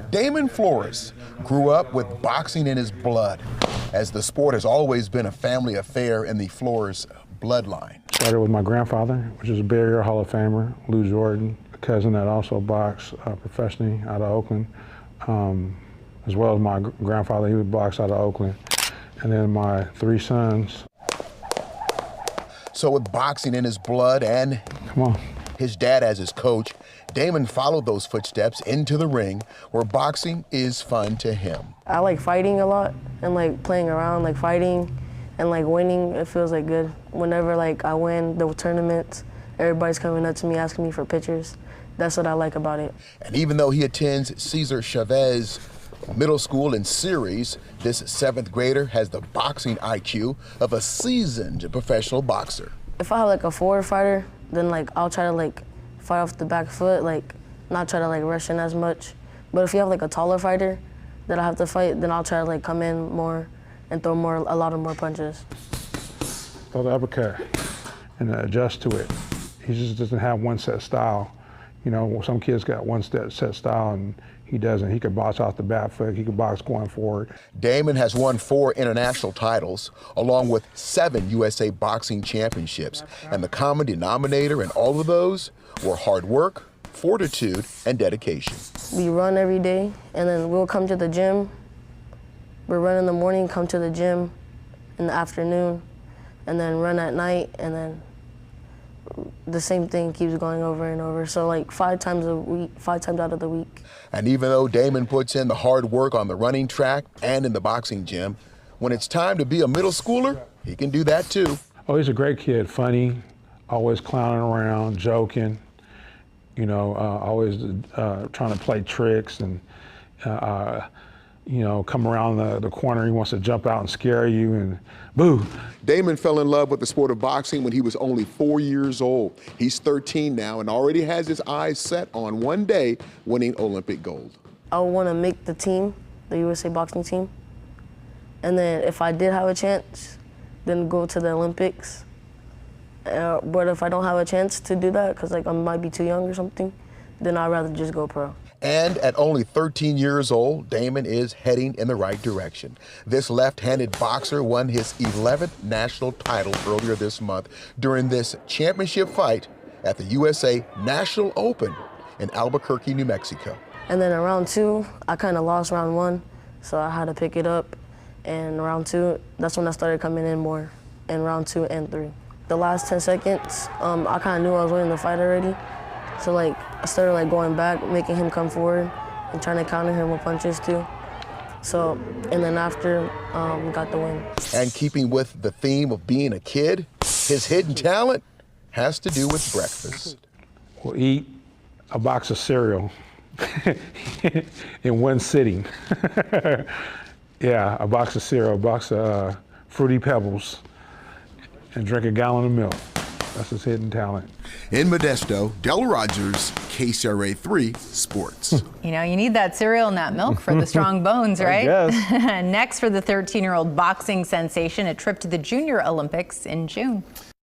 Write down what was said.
Damon Flores grew up with boxing in his blood, as the sport has always been a family affair in the Flores bloodline. Started with my grandfather, which is a Bay Area Hall of Famer, Lou Jordan, a cousin that also boxed professionally out of Oakland, as well as my grandfather, he would box out of Oakland. And then my three sons. So with boxing in his blood and his dad as his coach, Damon followed those footsteps into the ring, where boxing is fun to him. I like fighting a lot and like playing around, like fighting and like winning. It feels like good. Whenever like I win the tournaments, everybody's coming up to me asking me for pictures. That's what I like about it. And even though he attends Cesar Chavez Middle School in Ceres, this 7th grader has the boxing IQ of a seasoned professional boxer. If I have like a forward fighter, then like I'll try to like fight off the back foot, like not try to like rush in as much. But if you have like a taller fighter that I have to fight, then I'll try to like come in more and throw a lot more punches. Throw the uppercut and adjust to it. He just doesn't have one set style. You know, some kids got one set style and he doesn't. He could box off the back foot, he could box going forward. Damon has won 4 international titles, along with 7 USA boxing championships. And the common denominator in all of those were hard work, fortitude, and dedication. We run every day, and then we'll come to the gym. We'll run in the morning, come to the gym in the afternoon, and then run at night, and then the same thing keeps going over and over. So like 5 times a week, 5 times out of the week. And even though Damon puts in the hard work on the running track and in the boxing gym, when it's time to be a middle schooler, he can do that too. Oh, he's a great kid, funny, always clowning around, joking, you know, always trying to play tricks and, you know, come around the corner, he wants to jump out and scare you and boo. Damon fell in love with the sport of boxing when he was only 4 years old. He's 13 now and already has his eyes set on one day winning Olympic gold. I want to make the team, the USA boxing team. And then if I did have a chance, then go to the Olympics. But if I don't have a chance to do that, because like I might be too young or something, then I'd rather just go pro. And at only 13 years old, Damon is heading in the right direction. This left-handed boxer won his 11th national title earlier this month during this championship fight at the USA National Open in Albuquerque, New Mexico. And then in round 2, I kind of lost round 1, so I had to pick it up. And round 2, that's when I started coming in more, in round 2 and 3. The last 10 seconds, I kind of knew I was winning the fight already. So like, I started like going back, making him come forward and trying to counter him with punches too. So, and then after, got the win. And keeping with the theme of being a kid, his hidden talent has to do with breakfast. We'll eat a box of cereal in one sitting. Yeah, a box of cereal, a box of Fruity Pebbles, and drink a gallon of milk. That's his hidden talent. In Modesto, Del Rogers, KCRA3 Sports. You know, you need that cereal and that milk for the strong bones, right? I guess. Next for the 13-year-old boxing sensation, a trip to the Junior Olympics in June.